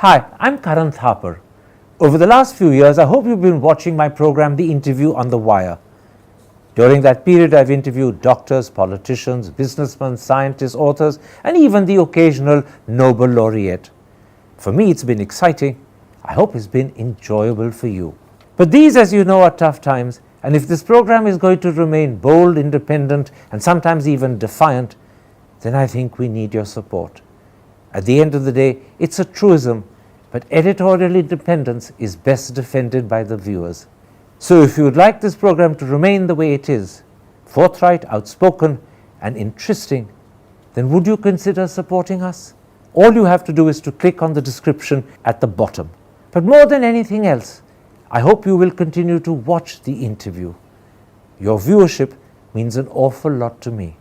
Hi, I'm Karan Thapar. Over the last few years, I hope you've been watching my program, The Interview on the Wire. During that period, I've interviewed doctors, politicians, businessmen, scientists, authors, and even the occasional Nobel laureate. For me, it's been exciting. I hope it's been enjoyable for you. But these, as you know, are tough times, and if this program is going to remain bold, independent, and sometimes even defiant, then I think we need your support. At the end of the day, it's a truism, but editorial independence is best defended by the viewers. So if you would like this program to remain the way it is, forthright, outspoken, and interesting, then would you consider supporting us? All you have to do is to click on the description at the bottom. But more than anything else, I hope you will continue to watch the interview. Your viewership means an awful lot to me.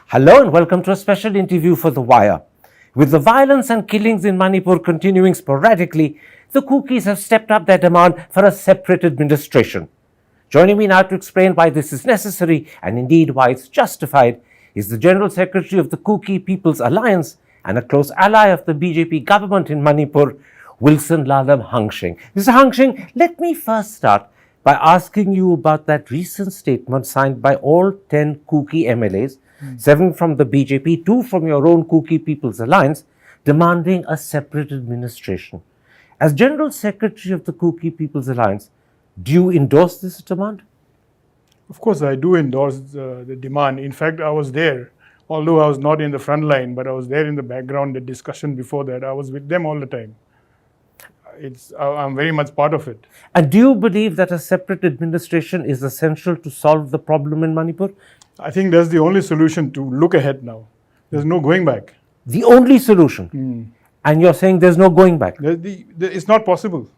Hello and welcome to a special interview for The Wire. With the violence and killings in Manipur continuing sporadically, the Kukis have stepped up their demand for a separate administration. Joining me now to explain why this is necessary and indeed why it's justified is the General Secretary of the Kuki People's Alliance and a close ally of the BJP government in Manipur, Wilson Lalam Hanshing. Mr. Hanshing, let me first start by asking you about that recent statement signed by all 10 Kuki MLAs, 7 from the BJP, 2 from your own Kuki People's Alliance, demanding a separate administration. As General Secretary of the Kuki People's Alliance, do you endorse this demand? Of course, I do endorse the demand. In fact, I was there, although I was not in the front line, but I was there in the background, the discussion before that. I was with them all the time. I'm very much part of it. And do you believe that a separate administration is essential to solve the problem in Manipur? I think that's the only solution to look ahead now. There's no going back. The only solution? And you're saying there's no going back? It's not possible.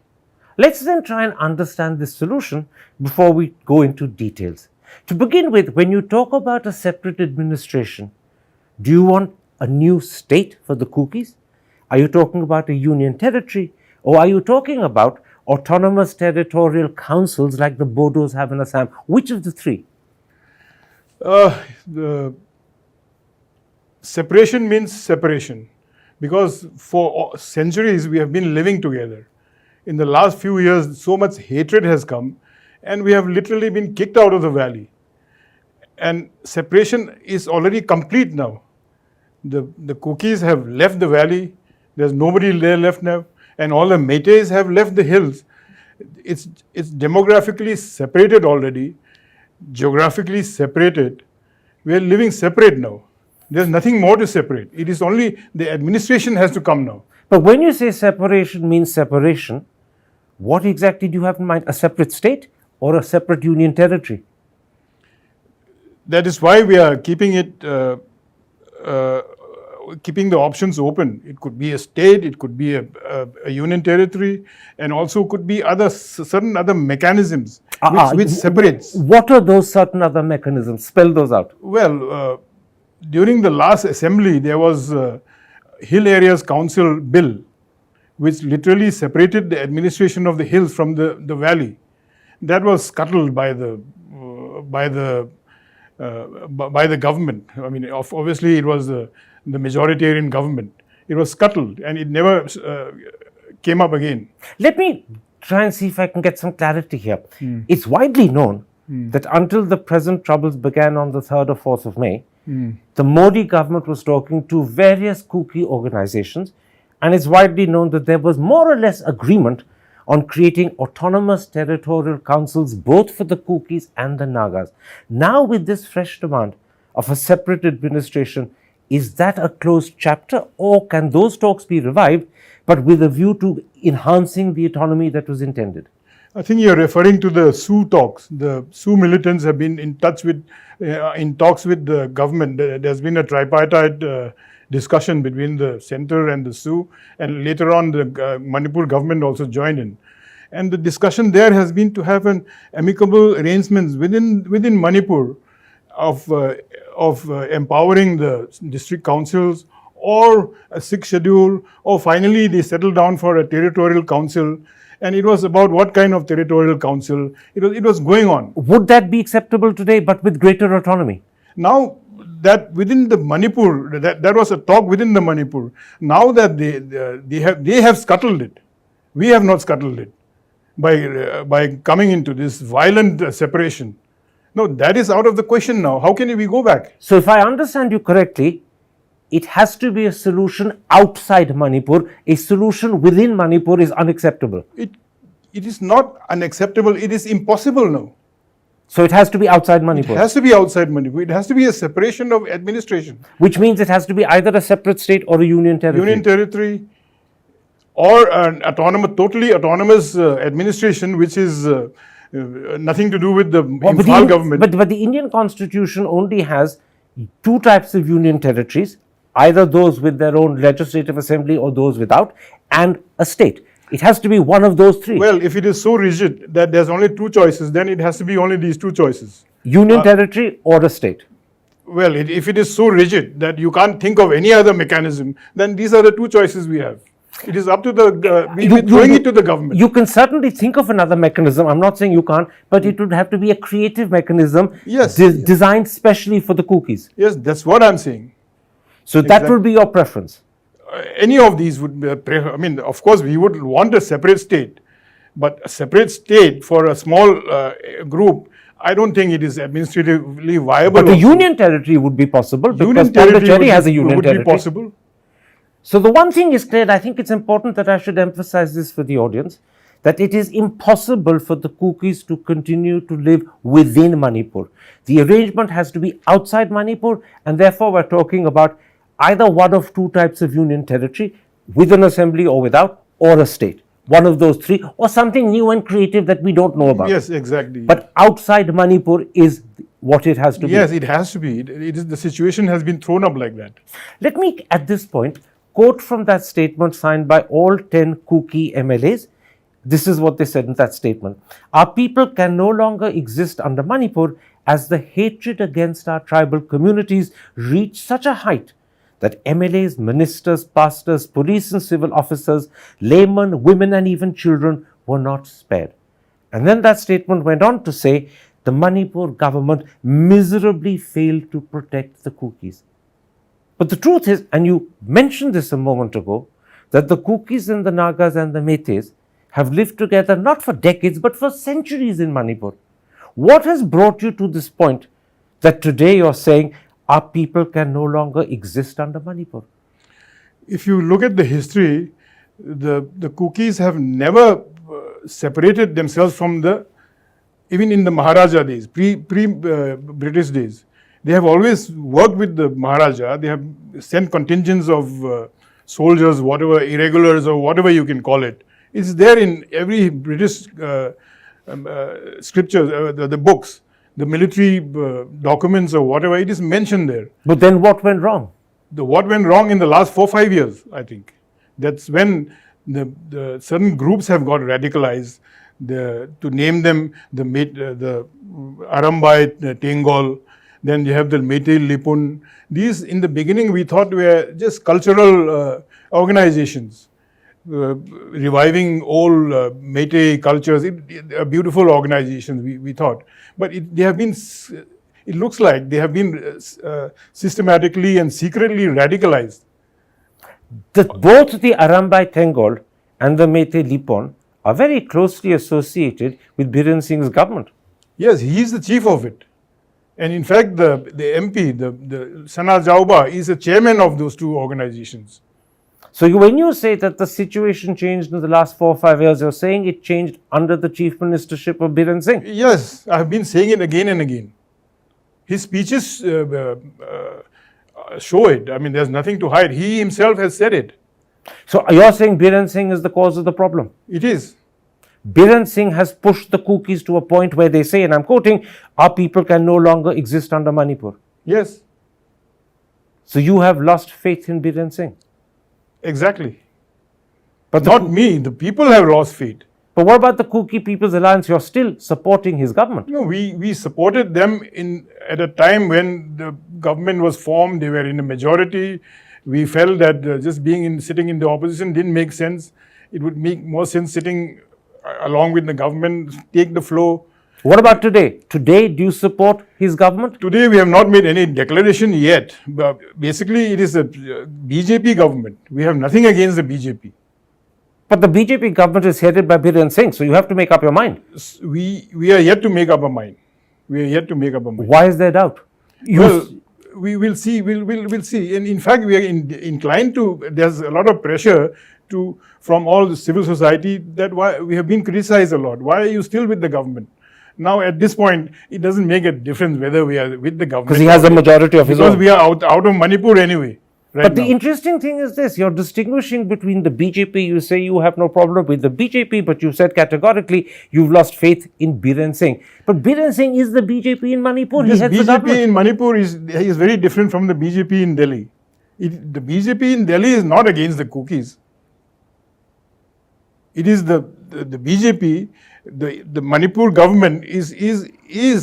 Let's then try and understand this solution before we go into details. To begin with, when you talk about a separate administration, do you want a new state for the Kukis? Are you talking about a union territory? Or are you talking about autonomous territorial councils like the Bodos have in Assam? Which of the three? The separation means separation, because for centuries we have been living together. In the last few years, so much hatred has come, and we have literally been kicked out of the valley. And separation is already complete now. The Kukis have left the valley. There's nobody there left now. And all the Meiteis have left the hills. It's demographically separated already, geographically separated. We are living separate now. There's nothing more to separate. It is only the administration has to come now. But when you say separation means separation, what exactly do you have in mind? A separate state or a separate union territory? That is why we are keeping it keeping the options open. It could be a state, it could be a union territory, and also could be certain other mechanisms which separates. What are those certain other mechanisms? Spell those out. Well, during the last assembly, there was a Hill Areas Council bill, which literally separated the administration of the hills from the valley. That was scuttled by the government. I mean, obviously it was the majoritarian government. It was scuttled and it never came up again. Let me try and see if I can get some clarity here. It's widely known that until the present troubles began on the 3rd or 4th of May, the Modi government was talking to various Kuki organizations, and it's widely known that there was more or less agreement on creating autonomous territorial councils both for the Kukis and the Nagas. Now with this fresh demand of a separate administration, is that a closed chapter, or can those talks be revived but with a view to enhancing the autonomy that was intended? I think you're referring to the Sioux talks. The Sioux militants have been in touch with, in talks with the government. There's been a tripartite discussion between the center and the Sioux, and later on the Manipur government also joined in. And the discussion there has been to have an amicable arrangements within Manipur of empowering the district councils or a sixth schedule, or finally they settled down for a territorial council. And it was about what kind of territorial council it was going on. Would that be acceptable today, but with greater autonomy? Now that within the Manipur, that was a talk within the Manipur. Now that they have scuttled it, we have not scuttled it by coming into this violent separation. No, that is out of the question now. How can we go back? So if I understand you correctly, it has to be a solution outside Manipur. A solution within Manipur is unacceptable. It is not unacceptable. It is impossible now. So it has to be outside Manipur. It has to be outside Manipur. It has to be a separation of administration. Which means it has to be either a separate state or a union territory. Union territory or an totally autonomous administration, which is nothing to do with the Imphal government. But the Indian constitution only has two types of union territories, either those with their own legislative assembly or those without, and a state. It has to be one of those three. Well, if it is so rigid that there's only two choices, then it has to be only these two choices. Union territory or a state. Well, if it is so rigid that you can't think of any other mechanism, then these are the two choices we have. It is up to we're throwing it to the government. You can certainly think of another mechanism. I'm not saying you can't, but it would have to be a creative mechanism designed specially for the cookies. Yes, that's what I'm saying. So that would be your preference. Any of these would be, I mean, of course, we would want a separate state, but a separate state for a small group, I don't think it is administratively viable. But a union territory would be possible because Pondicherry has a union territory. Would be possible. So the one thing is clear, I think it's important that I should emphasize this for the audience, that it is impossible for the Kukis to continue to live within Manipur. The arrangement has to be outside Manipur, and therefore we're talking about either one of two types of union territory, with an assembly or without, or a state. One of those three, or something new and creative that we don't know about. Yes, exactly. But outside Manipur is what it has to be. Yes, it has to be. It is, the situation has been thrown up like that. Let me, at this point, quote from that statement signed by all 10 Kuki MLAs. This is what they said in that statement. Our people can no longer exist under Manipur as the hatred against our tribal communities reached such a height that MLAs, ministers, pastors, police and civil officers, laymen, women and even children were not spared. And then that statement went on to say the Manipur government miserably failed to protect the Kukis. But the truth is, and you mentioned this a moment ago, that the Kukis and the Nagas and the Meiteis have lived together not for decades but for centuries in Manipur. What has brought you to this point that today you're saying our people can no longer exist under Manipur? If you look at the history, the Kukis have never separated themselves from even in the Maharaja days, pre-British days. They have always worked with the Maharaja. They have sent contingents of soldiers, whatever, irregulars or whatever you can call it. It's there in every British scriptures, the books, the military documents or whatever, it is mentioned there. But then what went wrong? What went wrong in the last 4-5 years, I think. That's when the certain groups have got radicalized. To name them, the Arambai, the Tengol, then you have the Meitei Lipun. These, in the beginning, we thought were just cultural organizations, reviving old Meitei cultures. Beautiful organizations, we thought. But they have been, it looks like they have been systematically and secretly radicalized. Both the Arambai Tengol and the Meitei Lipun are very closely associated with Biren Singh's government. Yes, he is the chief of it. And in fact, the MP, the Sana Jauba, is the chairman of those two organizations. So when you say that the situation changed in the last 4 or 5 years, you're saying it changed under the chief ministership of Biren Singh? Yes, I have been saying it again and again. His speeches show it. I mean, there's nothing to hide. He himself has said it. So you're saying Biren Singh is the cause of the problem? It is. Biren Singh has pushed the Kukis to a point where they say, and I'm quoting, our people can no longer exist under Manipur. Yes. So you have lost faith in Biren Singh. Exactly. But Not me. The people have lost faith. But what about the Kuki People's Alliance? You're still supporting his government. No, we supported them at a time when the government was formed. They were in a majority. We felt that just sitting in the opposition didn't make sense. It would make more sense sitting along with the government, take the floor. What about today? Today, do you support his government? Today, we have not made any declaration yet. But basically, it is a BJP government. We have nothing against the BJP. But the BJP government is headed by Biren Singh, so you have to make up your mind. We are yet to make up our mind. We are yet to make up our mind. Why is there doubt? Well, we will see. We'll see. And in fact, we are inclined to. There's a lot of pressure from all the civil society that why we have been criticized a lot. Why are you still with the government? Now, at this point, it doesn't make a difference whether we are with the government. Because he has a majority of his own. Because we are out of Manipur anyway. But the interesting thing is this, you're distinguishing between the BJP, you say you have no problem with the BJP, but you said categorically you've lost faith in Biren Singh. But Biren Singh is the BJP in Manipur. This BJP in Manipur is very different from the BJP in Delhi. The BJP in Delhi is not against the cookies. It is the BJP, the Manipur government is.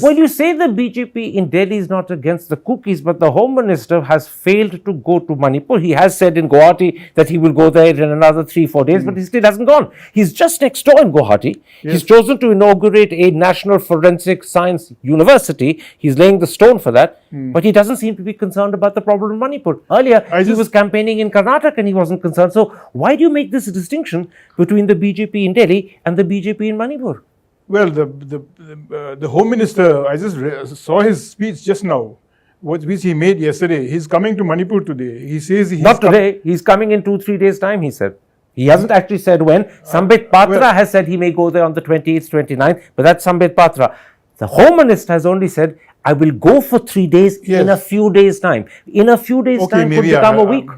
Well, you say the BJP in Delhi is not against the cookies, but the Home Minister has failed to go to Manipur. He has said in Guwahati that he will go there in another 3-4 days, but he still hasn't gone. He's just next door in Guwahati. Yes. He's chosen to inaugurate a National Forensic Science University. He's laying the stone for that, but he doesn't seem to be concerned about the problem in Manipur. Earlier, he was campaigning in Karnataka and he wasn't concerned. So why do you make this distinction between the BJP in Delhi and the BJP in Manipur? Well, the Home Minister, I just saw his speech just now, which he made yesterday. He's coming to Manipur today. He says not today. He's coming in 2-3 days' time, he said. He hasn't actually said when. Sambit Patra has said he may go there on the 28th, 29th, but that's Sambit Patra. The Home Minister has only said, I will go for 3 days in a few days' time. In a few days' time could become a week.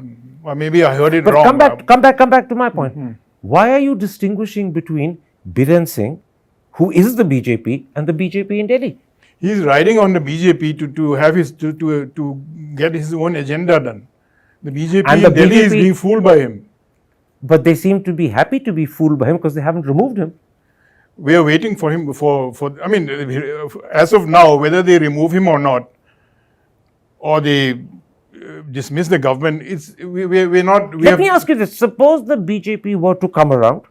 Maybe I heard it wrong. Come back to my point. Why are you distinguishing between Biren Singh, who is the BJP, and the BJP in Delhi? He's riding on the BJP to get his own agenda done. The BJP in Delhi is being fooled by him. But they seem to be happy to be fooled by him because they haven't removed him. We are waiting for him I mean, as of now, whether they remove him or not, or they dismiss the government, we're not. Let me ask you this. Suppose the BJP were to come around,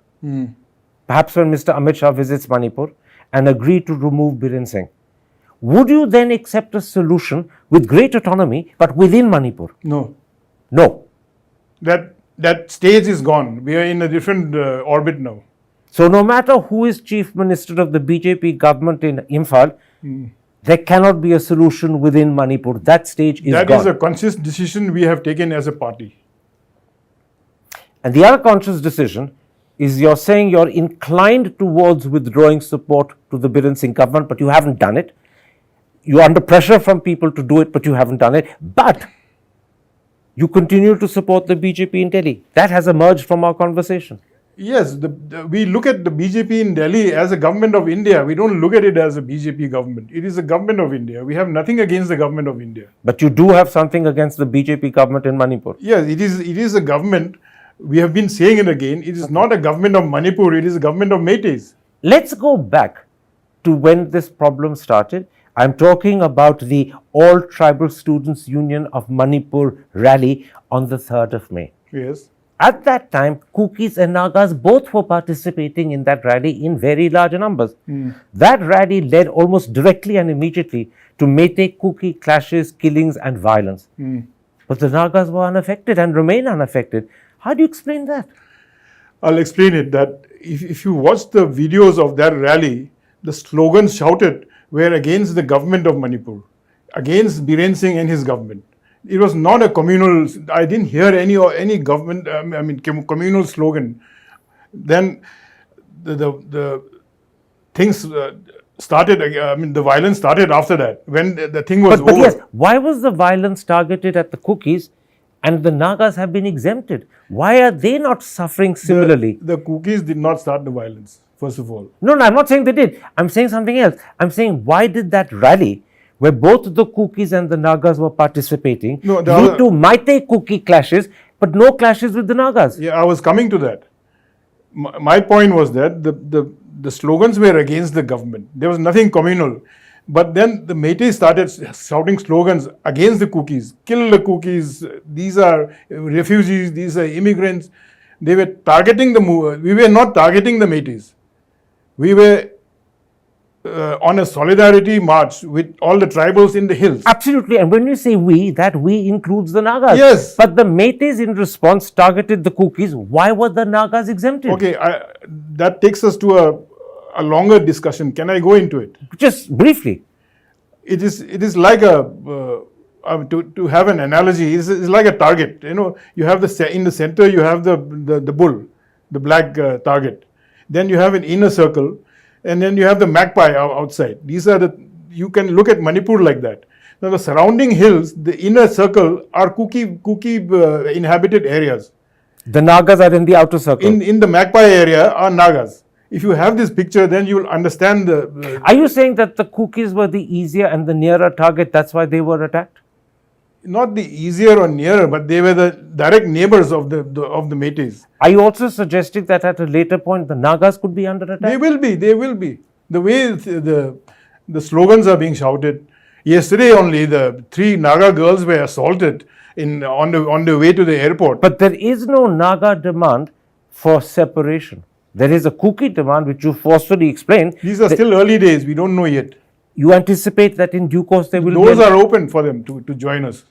perhaps when Mr. Amit Shah visits Manipur, and agree to remove Biren Singh. Would you then accept a solution with great autonomy, but within Manipur? No. That stage is gone. We are in a different orbit now. So no matter who is Chief Minister of the BJP government in Imphal, there cannot be a solution within Manipur. That stage is gone. That is a conscious decision we have taken as a party. And the other conscious decision is you're saying you're inclined towards withdrawing support to the Biren Singh government, but you haven't done it. You're under pressure from people to do it, but you haven't done it. But you continue to support the BJP in Delhi. That has emerged from our conversation. Yes, we look at the BJP in Delhi as a government of India. We don't look at it as a BJP government. It is a government of India. We have nothing against the government of India. But you do have something against the BJP government in Manipur. Yes, it is a government. We have been saying it again. It is not a government of Manipur. It is a government of Meiteis. Let's go back to when this problem started. I'm talking about the All Tribal Students Union of Manipur rally on the 3rd of May. Yes. At that time, Kukis and Nagas both were participating in that rally in very large numbers. That rally led almost directly and immediately to Meitei-Kuki clashes, killings and violence. But the Nagas were unaffected and remain unaffected. How do you explain that? I'll explain it. That if you watch the videos of that rally, the slogans shouted were against the government of Manipur, against Biren Singh and his government. It was not a communal. I didn't hear any government. Communal slogan. Then the things started. The violence started after that. When the thing was over. But yes, why was the violence targeted at the Kukis, and the Nagas have been exempted? Why are they not suffering similarly? The Kukis did not start the violence. First of all. No, I'm not saying they did. I'm saying something else. I'm saying, why did that rally, where both the Kukis and the Nagas were participating, No, lead to Meitei Kuki clashes, but no clashes with the Nagas. Yeah, I was coming to that. My point was that the slogans were against the government. There was nothing communal. But then the Meiteis started shouting slogans against the Kukis. Kill the Kukis. These are refugees. These are immigrants. They were targeting the We were not targeting the Meiteis. We were on a solidarity march with all the tribals in the hills. Absolutely. And when you say we, that we includes the Nagas. Yes. But the Meiteis in response targeted the Kukis. Why were the Nagas exempted? Okay, that takes us to a longer discussion. Can I go into it? Just briefly. It is like to have an analogy, it's like a target. You have in the center you have the bull, the black target. Then you have an inner circle, and then you have the magpie outside. You can look at Manipur like that. Now the surrounding hills, the inner circle are Kuki inhabited areas. The Nagas are in the outer circle. In the magpie area are Nagas. If you have this picture, then you will understand the. Are you saying that the Kukis were the easier and the nearer target, that's why they were attacked? Not the easier or nearer, but they were the direct neighbors of the Meiteis. Are you also suggesting that at a later point the Nagas could be under attack? They will be. The way the slogans are being shouted. Yesterday only, the 3 Naga girls were assaulted on the way to the airport. But there is no Naga demand for separation. There is a Kuki demand which you forcefully explained. These are still early days. We don't know yet. You anticipate that in due course they will Doors are open for them to join us.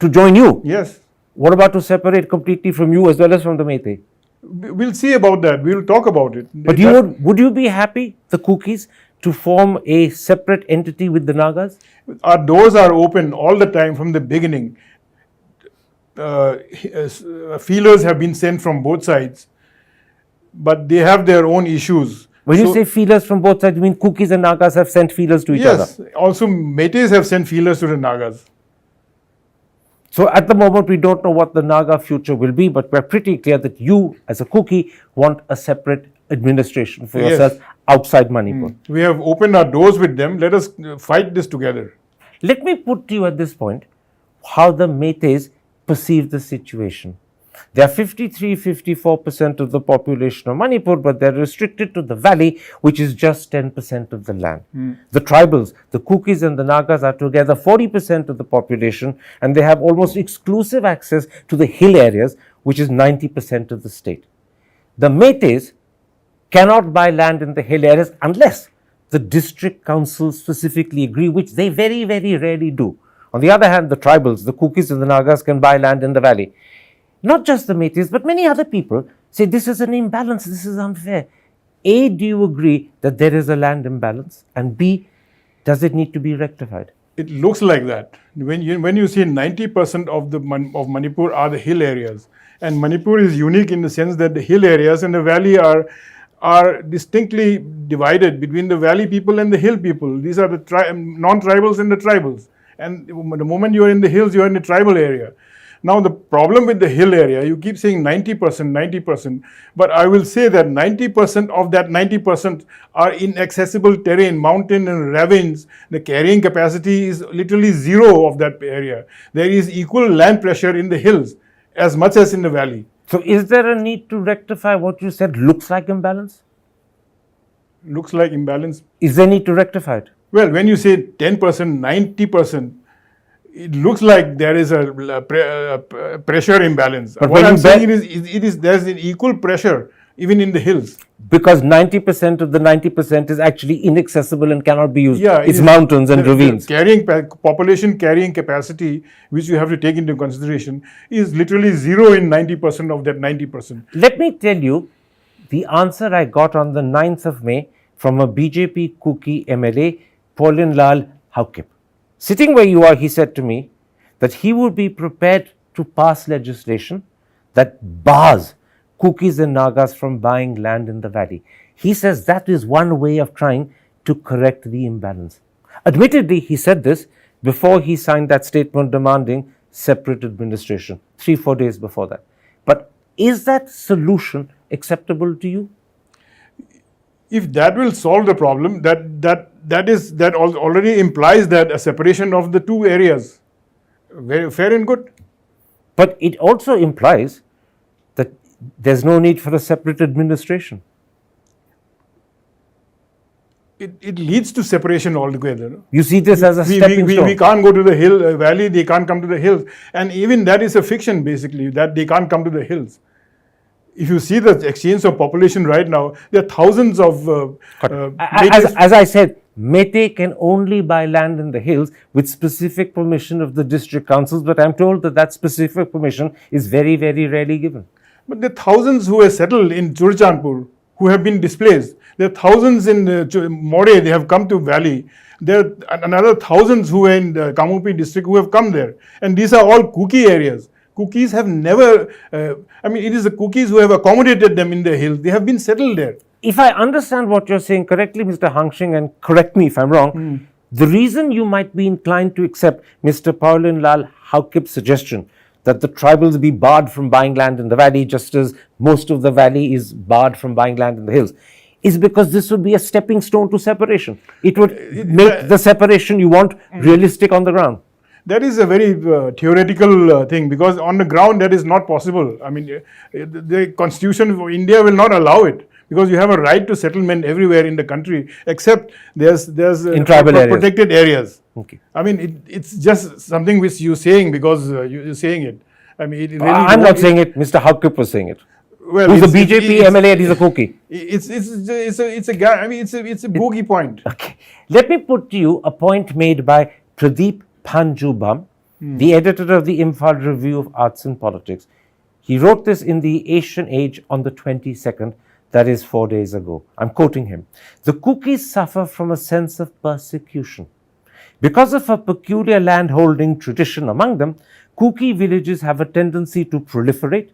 To join you? Yes. What about to separate completely from you as well as from the Meitei? We'll see about that. We'll talk about it. But would you be happy, the Kukis, to form a separate entity with the Nagas? Our doors are open all the time from the beginning. Feelers have been sent from both sides, but they have their own issues. When you say feelers from both sides, you mean Kukis and Nagas have sent feelers to each other? Yes. Also, Meiteis have sent feelers to the Nagas. So at the moment, we don't know what the Naga future will be, but we're pretty clear that you, as a Kuki, want a separate administration for yourself outside Manipur. We have opened our doors with them. Let us fight this together. Let me put to you at this point how the Meiteis perceive the situation. They are 53-54% of the population of Manipur, but they're restricted to the valley, which is just 10% of the land. The tribals, the Kukis and the Nagas, are together 40% of the population, and they have almost exclusive access to the hill areas, which is 90% of the state. The Meiteis cannot buy land in the hill areas unless the district councils specifically agree, which they very, very rarely do. On the other hand, the tribals, the Kukis and the Nagas, can buy land in the valley. Not just the Meiteis, but many other people say this is an imbalance, this is unfair. A, do you agree that there is a land imbalance? And B, does it need to be rectified? It looks like that. When you say 90% of Manipur are the hill areas, and Manipur is unique in the sense that the hill areas and the valley are distinctly divided between the valley people and the hill people. These are the non-tribals and the tribals. And the moment you are in the hills, you are in the tribal area. Now, the problem with the hill area, you keep saying 90%, but I will say that 90% of that 90% are inaccessible terrain, mountain and ravines. The carrying capacity is literally zero of that area. There is equal land pressure in the hills as much as in the valley. So, is there a need to rectify what you said looks like imbalance? Looks like imbalance. Is there need to rectify it? Well, when you say 10%, 90%, it looks like there is a pressure imbalance. But what I'm saying is there's an equal pressure even in the hills. Because 90% of the 90% is actually inaccessible and cannot be used. Yeah, it's mountains and ravines. Population carrying capacity, which you have to take into consideration, is literally zero in 90% of that 90%. Let me tell you the answer I got on the 9th of May from a BJP Kuki MLA, Paulin Lal Haukip. Sitting where you are, he said to me that he would be prepared to pass legislation that bars Kukis and Nagas from buying land in the valley. He says that is one way of trying to correct the imbalance. Admittedly, he said this before he signed that statement demanding separate administration, 3-4 days before that. But is that solution acceptable to you? If that will solve the problem, that that already implies that a separation of the two areas. Very fair and good. But it also implies that there's no need for a separate administration. It leads to separation altogether. You see this as a stepping stone. We can't go to the valley, they can't come to the hills. And even that is a fiction, basically, that they can't come to the hills. If you see the exchange of population right now, there are thousands of... as I said, Mete can only buy land in the hills with specific permission of the district councils, but I'm told that that specific permission is very, very rarely given. But there are thousands who are settled in Churchandpur who have been displaced. There are thousands in More, they have come to valley. There are another thousands who are in the Kamupi district who have come there. And these are all Kuki areas. Kukis have never, it is the Kukis who have accommodated them in the hills. They have been settled there. If I understand what you're saying correctly, Mr. Hanshing, and correct me if I'm wrong, the reason you might be inclined to accept Mr. Paulin Lal Haukip's suggestion that the tribals be barred from buying land in the valley, just as most of the valley is barred from buying land in the hills, is because this would be a stepping stone to separation. It would make the separation you want realistic on the ground. That is a very theoretical thing, because on the ground that is not possible. I mean, the constitution of India will not allow it, because you have a right to settlement everywhere in the country, except there's in tribal protected areas. Okay. I mean, it's just something which you're saying because you're saying it. I mean, it really I'm not saying it. Mr. Haukip was saying it. Well, he's a BJP MLA and he's a Koki. It's a bogey point. Okay. Let me put to you a point made by Pradeep Panjubam, the editor of the Imphal Review of Arts and Politics. He wrote this in the Asian Age on the 22nd, that is 4 days ago. I'm quoting him. The Kukis suffer from a sense of persecution. Because of a peculiar landholding tradition among them, Kuki villages have a tendency to proliferate,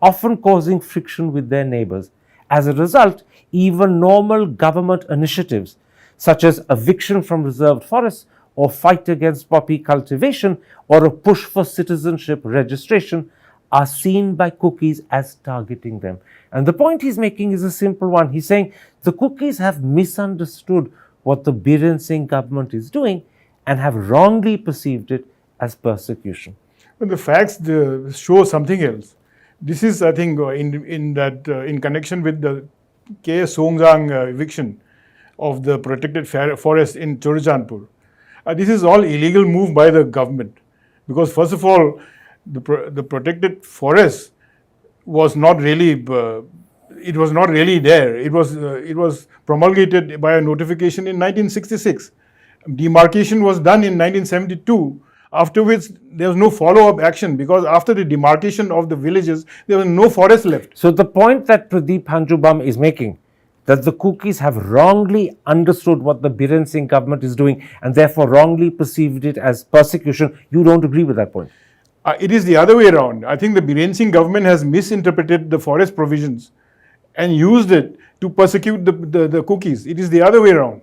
often causing friction with their neighbors. As a result, even normal government initiatives, such as eviction from reserved forests, or fight against poppy cultivation, or a push for citizenship registration, are seen by Kukis as targeting them. And the point he's making is a simple one. He's saying the Kukis have misunderstood what the Biren Singh government is doing and have wrongly perceived it as persecution. But the facts show something else. This is, I think, in connection with the K. Songzang eviction of the protected forest in Churchandpur. This is all illegal move by the government, because first of all, the protected forest was not really there. It was promulgated by a notification in 1966. Demarcation was done in 1972. After which there was no follow-up action, because after the demarcation of the villages, there was no forest left. So the point that Pradeep Hanjubam is making, that the Kukis have wrongly understood what the Biren Singh government is doing and therefore wrongly perceived it as persecution, you don't agree with that point? It is the other way around. I think the Biren Singh government has misinterpreted the forest provisions and used it to persecute the Kukis. It is the other way around.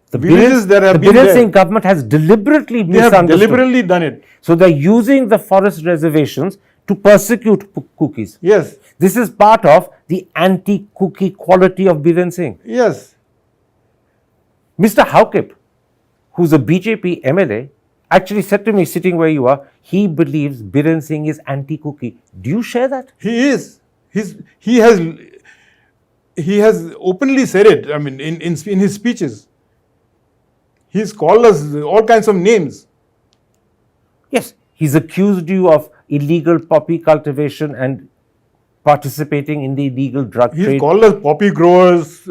The Biren Singh government has deliberately misunderstood. They have deliberately done it. So they're using the forest reservations to persecute Kukis. Yes. This is part of the anti-Kuki quality of Biren Singh. Yes. Mr. Haukip, who's a BJP MLA, actually said to me, sitting where you are, he believes Biren Singh is anti-Kuki. Do you share that? He is. He has openly said it. I mean, in his speeches. He's called us all kinds of names. Yes, he's accused you of illegal poppy cultivation and participating in the illegal drug trade. He's called us poppy growers,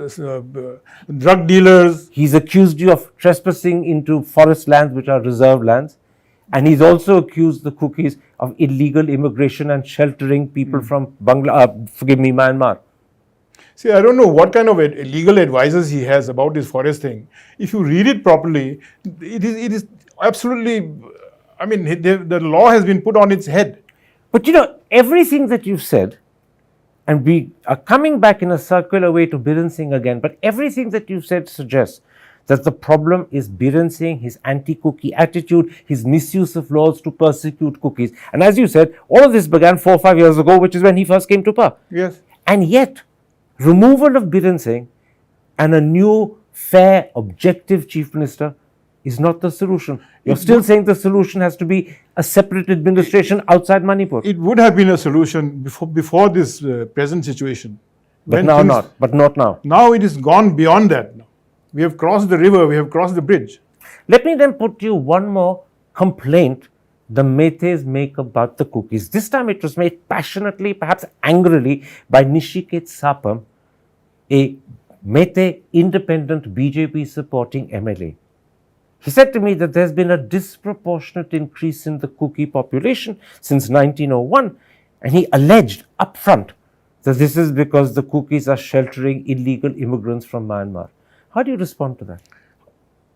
drug dealers. He's accused you of trespassing into forest lands which are reserve lands. And he's also accused the Kukis of illegal immigration and sheltering people from Myanmar. See, I don't know what kind of legal advisors he has about this forest thing. If you read it properly, it is absolutely, I mean, the law has been put on its head. But you know, everything that you've said, and we are coming back in a circular way to Biren Singh again, but everything that you've said suggests that the problem is Biren Singh, his anti-Kuki attitude, his misuse of laws to persecute Kukis. And as you said, all of this began 4 or 5 years ago, which is when he first came to power. Yes. And yet, removal of Biren Singh and a new fair, objective chief minister is not the solution. You're still saying the solution has to be a separate administration outside Manipur. It would have been a solution before this present situation. But now not. But not now. Now it is gone beyond that. Now. We have crossed the river, we have crossed the bridge. Let me then put you one more complaint the Meiteis make about the cookies. This time it was made passionately, perhaps angrily, by Nishikeet Sapam, a Meitei independent BJP supporting MLA. He said to me that there's been a disproportionate increase in the cookie population since 1901, and he alleged upfront that this is because the cookies are sheltering illegal immigrants from Myanmar. How do you respond to that?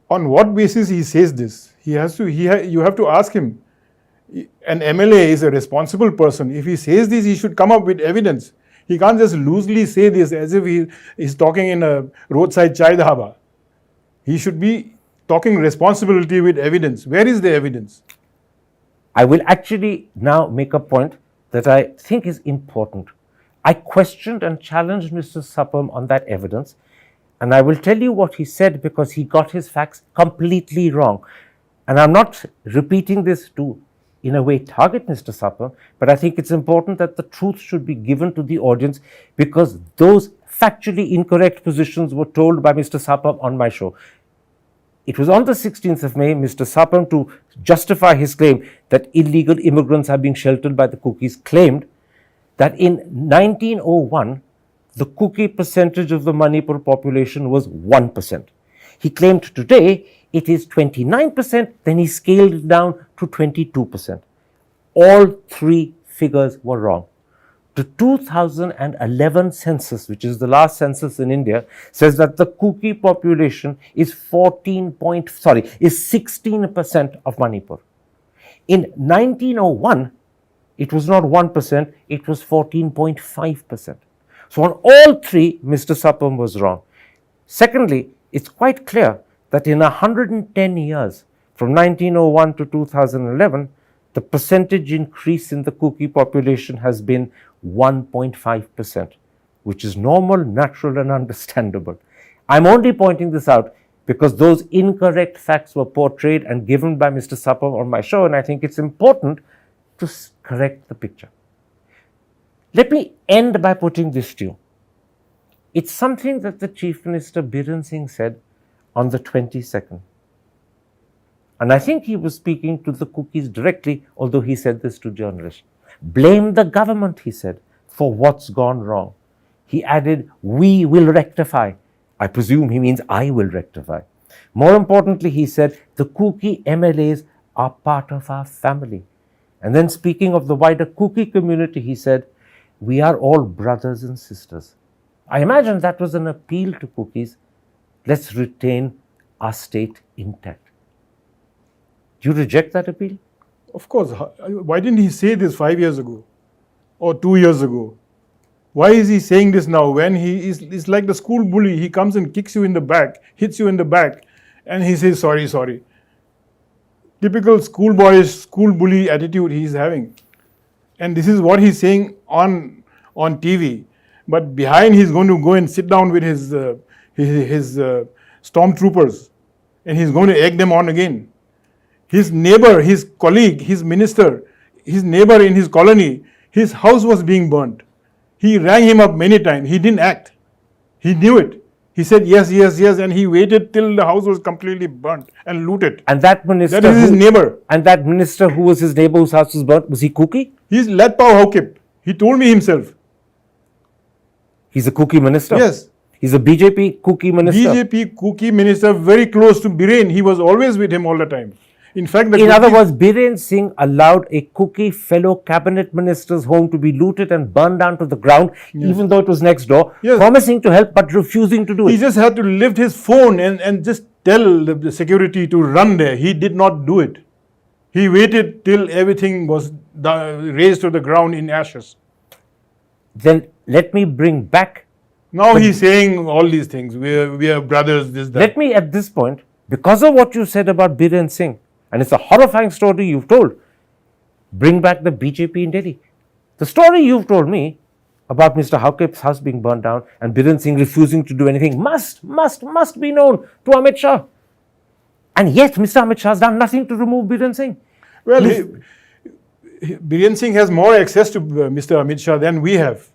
On what basis he says this? You have to ask him. An MLA is a responsible person. If he says this, he should come up with evidence. He can't just loosely say this as if he is talking in a roadside chai dhaba. He should be talking responsibility with evidence. Where is the evidence? I will actually now make a point that I think is important. I questioned and challenged Mr. Sapam on that evidence, and I will tell you what he said because he got his facts completely wrong. And I'm not repeating this to, in a way, target Mr. Sapam, but I think it's important that the truth should be given to the audience because those factually incorrect positions were told by Mr. Sapam on my show. It was on the 16th of May, Mr. Sapam, to justify his claim that illegal immigrants are being sheltered by the cookies, claimed that in 1901, the cookie percentage of the Manipur population was 1%. He claimed today it is 29%, then he scaled it down to 22%. All three figures were wrong. The 2011 census, which is the last census in India, says that the cookie population is 16% of Manipur. In 1901, it was not 1%, it was 14.5%. So on all three, Mr. Sapam was wrong. Secondly, it's quite clear that in 110 years, from 1901 to 2011, the percentage increase in the cookie population has been 1.5%, which is normal, natural, and understandable. I'm only pointing this out because those incorrect facts were portrayed and given by Mr. Sapam on my show, and I think it's important to correct the picture. Let me end by putting this to you. It's something that the Chief Minister Biren Singh said on the 22nd. And I think he was speaking to the cookies directly, although he said this to journalists. Blame the government, he said, for what's gone wrong. He added, we will rectify. I presume he means I will rectify. More importantly, he said, the cookie MLAs are part of our family. And then speaking of the wider cookie community, he said, we are all brothers and sisters. I imagine that was an appeal to cookies. Let's retain our state intact. Do you reject that appeal? Of course. Why didn't he say this 5 years ago or 2 years ago? Why is he saying this now when it's like the school bully? He comes and kicks you in the back, hits you in the back, and he says, sorry. Typical schoolboyish, school bully attitude he's having. And this is what he's saying on TV. But behind, he's going to go and sit down with his stormtroopers, and he's going to egg them on again. His neighbor, his colleague, his minister, his neighbor in his colony, his house was being burnt. He rang him up many times. He didn't act. He knew it. He said yes, and he waited till the house was completely burnt and looted. And that minister, that is his neighbor. And that minister who was his neighbor whose house was burnt, was he cookie? He's Letpao Haukip. He told me himself. He's a cookie minister? Yes. He's a BJP cookie minister? BJP cookie minister, very close to Biren. He was always with him all the time. In fact, in other words, Biren Singh allowed a cookie fellow cabinet minister's home to be looted and burned down to the ground, even though it was next door, promising to help but refusing to do it. He just had to lift his phone and just tell the security to run there. He did not do it. He waited till everything was raised to the ground in ashes. Then let me bring back... Now he's saying all these things. We are brothers, this, that. Let me at this point, because of what you said about Biren Singh, and it's a horrifying story you've told, bring back the BJP in Delhi. The story you've told me about Mr. Haukip's house being burned down and Biren Singh refusing to do anything must be known to Amit Shah. And yet, Mr. Amit Shah has done nothing to remove Biren Singh. Well, Biren Singh has more access to Mr. Amit Shah than we have.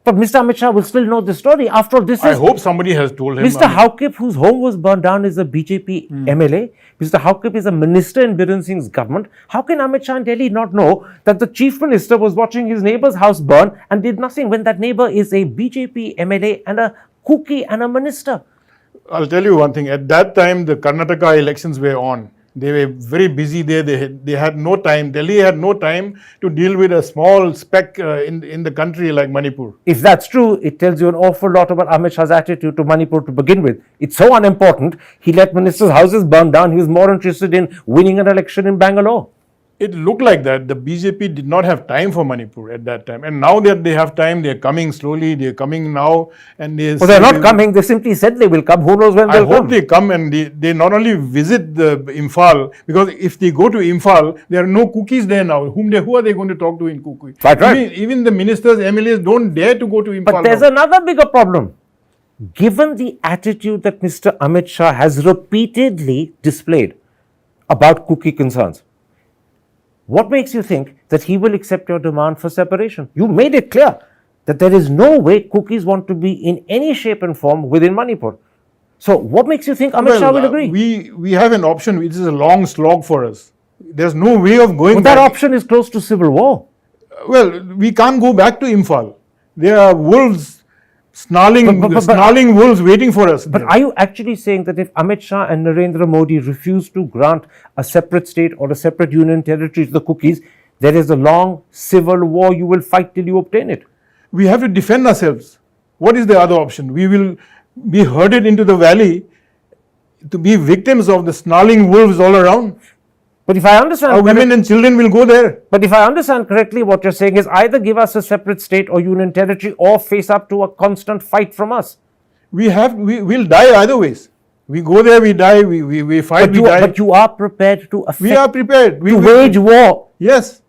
But Mr. Amit Shah will still know the story. After all, this I is... hope somebody has told him. Mr. Haukip, whose home was burned down, is a BJP MLA. Mr. Haukip is a minister in Biren Singh's government. How can Amit Shah in Delhi not know that the chief minister was watching his neighbour's house burn and did nothing when that neighbour is a BJP MLA and a cookie and a minister? I'll tell you one thing. At that time, the Karnataka elections were on. They were very busy there. They had no time. Delhi had no time to deal with a small speck in the country like Manipur. If that's true, it tells you an awful lot about Amit Shah's attitude to Manipur to begin with. It's so unimportant, he let ministers' houses burn down. He was more interested in winning an election in Bangalore. It looked like that. The BJP did not have time for Manipur at that time. And now that they have time, they're coming slowly. They're coming now. And they're not coming. They simply said they will come. Who knows when they'll come? I hope they come and they not only visit the Imphal, because if they go to Imphal, there are no cookies there now. Who are they going to talk to in Kukui? Right. Even the ministers, MLAs don't dare to go to Imphal. But there's another bigger problem. Given the attitude that Mr. Amit Shah has repeatedly displayed about cookie concerns, what makes you think that he will accept your demand for separation? You made it clear that there is no way cookies want to be in any shape and form within Manipur. So what makes you think Amit Shah will agree? We have an option which is a long slog for us. There's no way of going back. That option is close to civil war. Well, we can't go back to Imphal. There are wolves, snarling wolves waiting for us. But are you actually saying that if Amit Shah and Narendra Modi refuse to grant a separate state or a separate union territory to the cookies, there is a long civil war you will fight till you obtain it? We have to defend ourselves. What is the other option? We will be herded into the valley to be victims of the snarling wolves all around. But if I understand, our women and children will go there. But if I understand correctly, what you're saying is either give us a separate state or union territory or face up to a constant fight from us. We'll die either ways. We go there, we die, we fight, we die. But you are prepared to we are prepared. to wage war. Yes.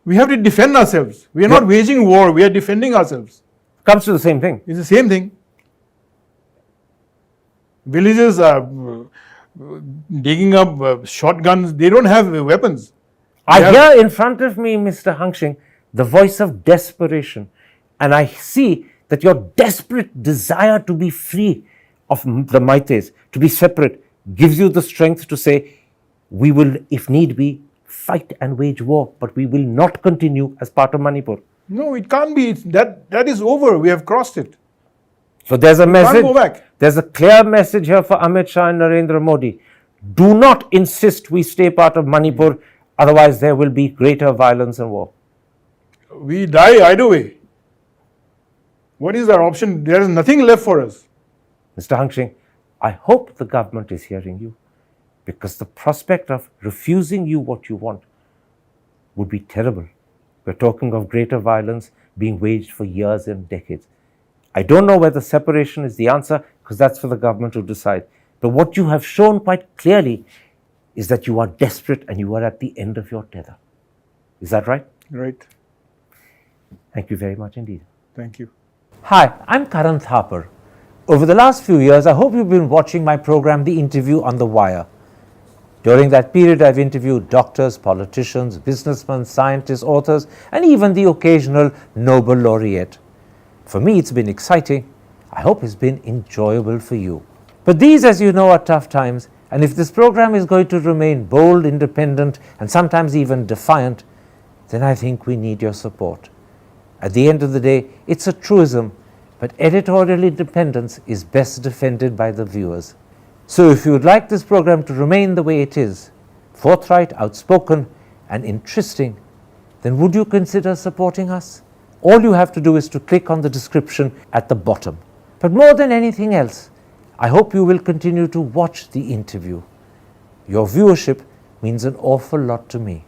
We have to defend ourselves. We are not waging war, we are defending ourselves. Comes to the same thing. It's the same thing. Villagers are digging up shotguns. They don't have weapons. I hear in front of me, Mr. Hanshing, the voice of desperation. And I see that your desperate desire to be free of the Maites, to be separate, gives you the strength to say, we will, if need be, fight and wage war, but we will not continue as part of Manipur. No, it can't be. That is over. We have crossed it. So there's a message. Can't go back. There's a clear message here for Amit Shah and Narendra Modi. Do not insist we stay part of Manipur, otherwise there will be greater violence and war. We die either way. What is our option? There is nothing left for us. Mr. Hanshing, I hope the government is hearing you, because the prospect of refusing you what you want would be terrible. We're talking of greater violence being waged for years and decades. I don't know whether separation is the answer, because that's for the government to decide. But what you have shown quite clearly is that you are desperate and you are at the end of your tether. Is that right? Right. Thank you very much indeed. Thank you. Hi, I'm Karan Thapar. Over the last few years, I hope you've been watching my program, The Interview on the Wire. During that period, I've interviewed doctors, politicians, businessmen, scientists, authors, and even the occasional Nobel laureate. For me, it's been exciting. I hope it's been enjoyable for you. But these, as you know, are tough times, and if this program is going to remain bold, independent, and sometimes even defiant, then I think we need your support. At the end of the day, it's a truism, but editorial independence is best defended by the viewers. So if you would like this program to remain the way it is, forthright, outspoken, and interesting, then would you consider supporting us? All you have to do is to click on the description at the bottom. But more than anything else, I hope you will continue to watch The Interview. Your viewership means an awful lot to me.